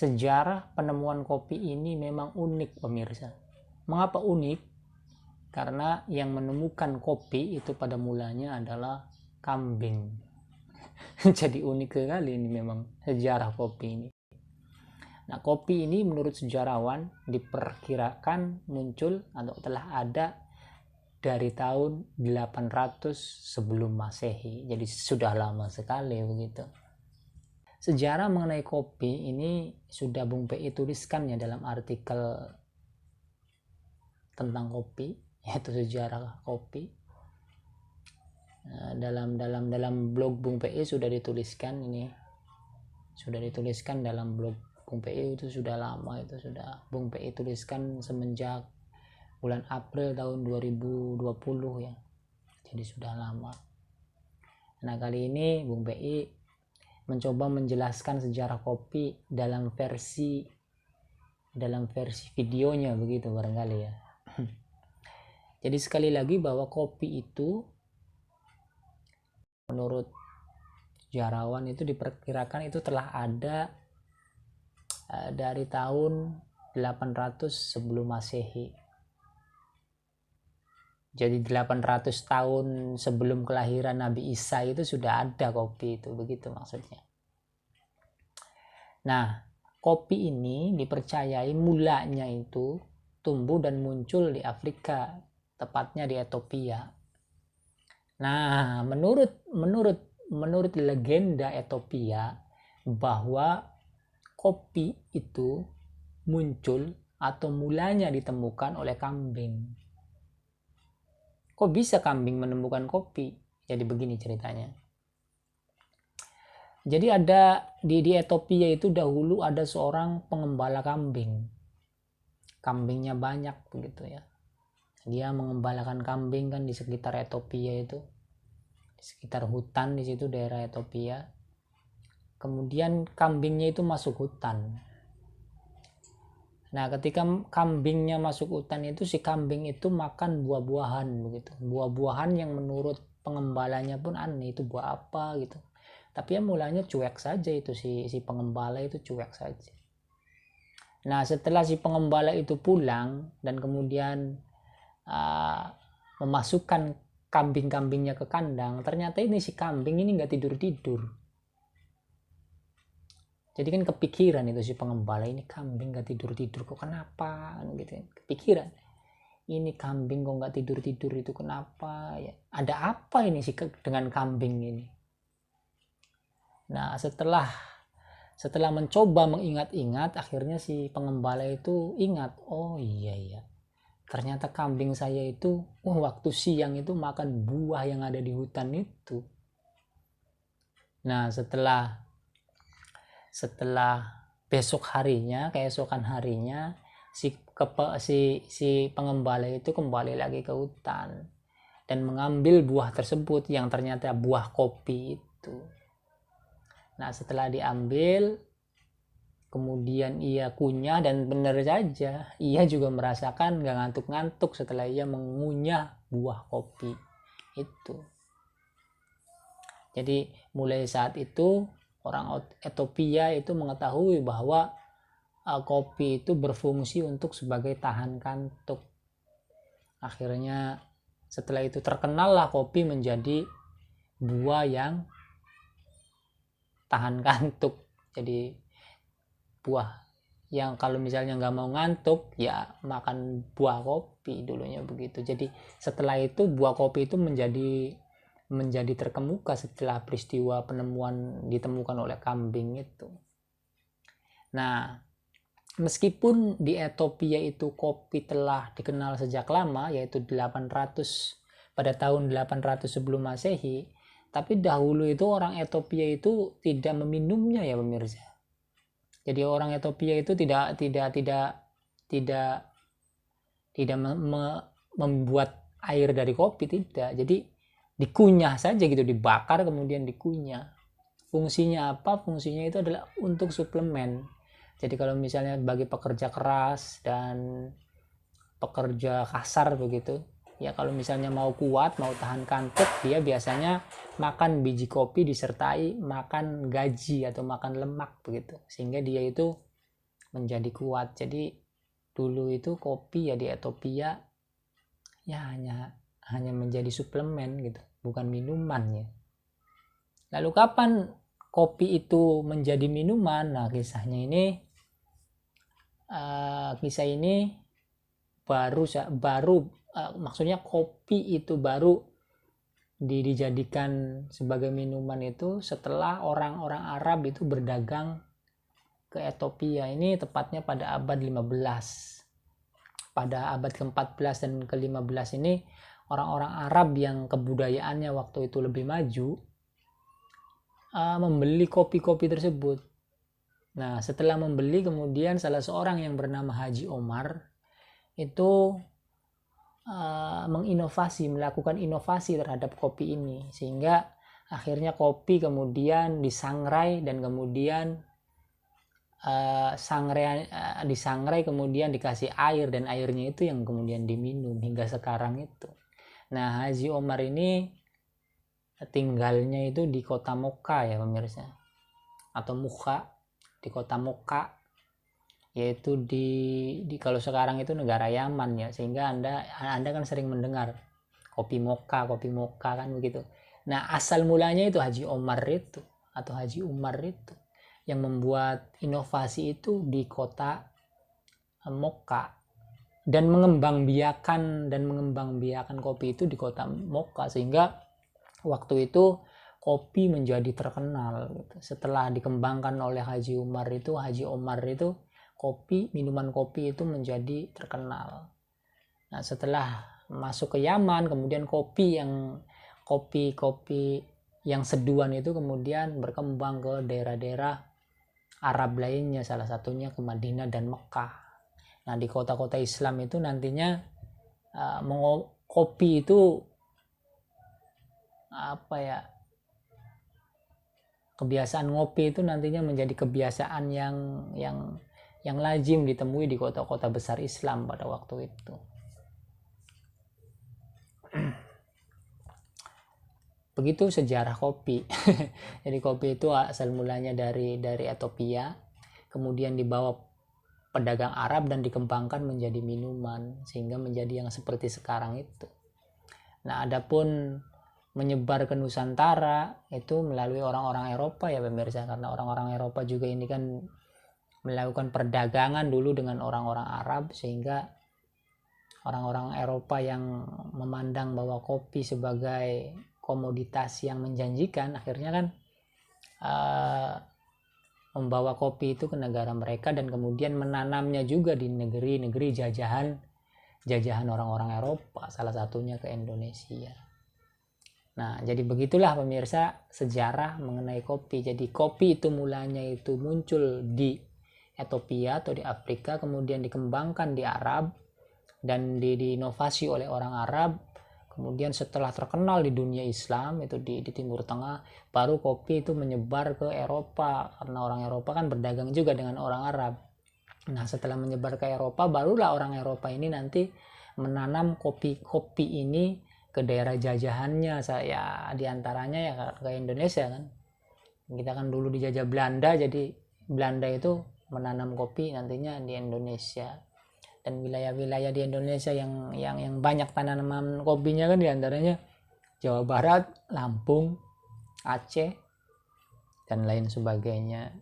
Sejarah penemuan kopi ini memang unik pemirsa. Mengapa unik? Karena yang menemukan kopi itu pada mulanya adalah kambing. Jadi unik sekali ini memang sejarah kopi ini. Nah, kopi ini menurut sejarawan diperkirakan muncul atau telah ada dari tahun 800 sebelum Masehi. Jadi sudah lama sekali begitu. Sejarah mengenai kopi ini sudah Bung PI tuliskan ya dalam artikel tentang kopi, yaitu sejarah kopi. Dalam blog Bung PI sudah dituliskan ini. Sudah dituliskan dalam blog Bung PI itu sudah lama, itu sudah Bung PI tuliskan semenjak bulan April tahun 2020 ya. Jadi sudah lama. Nah, kali ini Bung PI mencoba menjelaskan sejarah kopi dalam versi videonya begitu barangkali ya. Jadi sekali lagi bahwa kopi itu menurut sejarawan itu diperkirakan itu telah ada dari tahun 800 sebelum Masehi. Jadi 800 tahun sebelum kelahiran Nabi Isa itu sudah ada kopi itu, begitu maksudnya. Nah, kopi ini dipercayai mulanya itu tumbuh dan muncul di Afrika, tepatnya di Ethiopia. Nah, menurut legenda Ethiopia bahwa kopi itu muncul atau mulanya ditemukan oleh kambing. Kok bisa kambing menemukan kopi? Jadi begini ceritanya. Jadi ada di Ethiopia itu dahulu ada seorang pengembala kambing. Kambingnya banyak begitu ya. Dia mengembalakan kambing kan di sekitar Ethiopia itu. Di sekitar hutan di situ daerah Ethiopia. Kemudian kambingnya itu masuk hutan. Nah, ketika kambingnya masuk hutan itu, si kambing itu makan buah-buahan begitu. Buah-buahan yang menurut pengembalanya pun aneh, itu buah apa gitu. Tapi ya mulanya cuek saja itu si pengembala itu cuek saja. Nah, setelah si pengembala itu pulang dan kemudian memasukkan kambing-kambingnya ke kandang, ternyata ini si kambing ini nggak tidur-tidur. Jadi kan kepikiran itu si pengembala, ini kambing gak tidur-tidur kok kenapa gitu. Kepikiran ini kambing kok gak tidur-tidur itu kenapa ya, ada apa ini sih dengan kambing ini. Nah, setelah mencoba mengingat-ingat, akhirnya si pengembala itu ingat, oh iya ternyata kambing saya itu waktu siang itu makan buah yang ada di hutan itu. Nah, setelah keesokan harinya si pengembala itu kembali lagi ke hutan dan mengambil buah tersebut yang ternyata buah kopi itu. Nah, setelah diambil kemudian ia kunyah dan benar saja ia juga merasakan gak ngantuk-ngantuk setelah ia mengunyah buah kopi itu. Jadi mulai saat itu orang Ethiopia itu mengetahui bahwa kopi itu berfungsi untuk sebagai tahan kantuk. Akhirnya setelah itu terkenallah kopi menjadi buah yang tahan kantuk. Jadi buah yang kalau misalnya nggak mau ngantuk ya makan buah kopi dulunya begitu. Jadi setelah itu buah kopi itu menjadi terkemuka setelah peristiwa penemuan ditemukan oleh kambing itu. Nah, meskipun di Ethiopia itu kopi telah dikenal sejak lama, yaitu pada tahun 800 sebelum Masehi, tapi dahulu itu orang Ethiopia itu tidak meminumnya ya pemirsa. Jadi orang Ethiopia itu tidak membuat air dari kopi, tidak. Jadi dikunyah saja gitu, dibakar kemudian dikunyah. Fungsinya apa? Fungsinya itu adalah untuk suplemen. Jadi kalau misalnya bagi pekerja keras dan pekerja kasar begitu, ya kalau misalnya mau kuat, mau tahan kantuk, dia biasanya makan biji kopi disertai makan gaji atau makan lemak begitu, sehingga dia itu menjadi kuat. Jadi dulu itu kopi ya di Ethiopia ya hanya menjadi suplemen gitu, bukan minuman ya. Lalu kapan kopi itu menjadi minuman? Nah, kisah ini baru maksudnya kopi itu baru dijadikan sebagai minuman itu setelah orang-orang Arab itu berdagang ke Ethiopia. Ini tepatnya pada abad 15. Pada abad ke-14 dan ke-15 ini orang-orang Arab yang kebudayaannya waktu itu lebih maju membeli kopi-kopi tersebut. Nah, setelah membeli kemudian salah seorang yang bernama Haji Omar itu melakukan inovasi terhadap kopi ini, sehingga akhirnya kopi kemudian disangrai dan kemudian disangrai kemudian dikasih air, dan airnya itu yang kemudian diminum hingga sekarang itu. Nah, Haji Omar ini tinggalnya itu di kota Moka ya pemirsa, atau Mukha, di kota Moka, yaitu di kalau sekarang itu negara Yaman ya, sehingga anda kan sering mendengar kopi Moka kan begitu. Nah, asal mulanya itu Haji Omar itu atau Haji Umar itu yang membuat inovasi itu di kota Moka dan mengembangbiakan kopi itu di kota Moka, sehingga waktu itu kopi menjadi terkenal gitu. Setelah dikembangkan oleh Haji Omar itu minuman kopi itu menjadi terkenal. Nah, setelah masuk ke Yaman, kemudian kopi yang seduhan itu kemudian berkembang ke daerah-daerah Arab lainnya, salah satunya ke Madinah dan Mekah. Nah, di kota-kota Islam itu nantinya kopi itu kebiasaan ngopi itu nantinya menjadi kebiasaan yang lazim ditemui di kota-kota besar Islam pada waktu itu. Begitu sejarah kopi. Jadi kopi itu asal mulanya dari Ethiopia, kemudian dibawa pedagang Arab dan dikembangkan menjadi minuman sehingga menjadi yang seperti sekarang itu. Nah, adapun menyebar ke Nusantara itu melalui orang-orang Eropa ya pemirsa, karena orang-orang Eropa juga ini kan melakukan perdagangan dulu dengan orang-orang Arab, sehingga orang-orang Eropa yang memandang bahwa kopi sebagai komoditas yang menjanjikan akhirnya kan membawa kopi itu ke negara mereka dan kemudian menanamnya juga di negeri-negeri jajahan orang-orang Eropa, salah satunya ke Indonesia. Nah, jadi begitulah pemirsa sejarah mengenai kopi. Jadi kopi itu mulanya itu muncul di Ethiopia atau di Afrika, kemudian dikembangkan di Arab dan diinovasi oleh orang Arab. Kemudian setelah terkenal di dunia Islam itu di Timur Tengah, baru kopi itu menyebar ke Eropa, karena orang Eropa kan berdagang juga dengan orang Arab. Nah, setelah menyebar ke Eropa, barulah orang Eropa ini nanti menanam kopi ini ke daerah jajahannya. Saya diantaranya ya ke Indonesia kan. Kita kan dulu dijajah Belanda, jadi Belanda itu menanam kopi nantinya di Indonesia. Dan wilayah-wilayah di Indonesia yang banyak tanaman kopinya kan diantaranya Jawa Barat, Lampung, Aceh, dan lain sebagainya.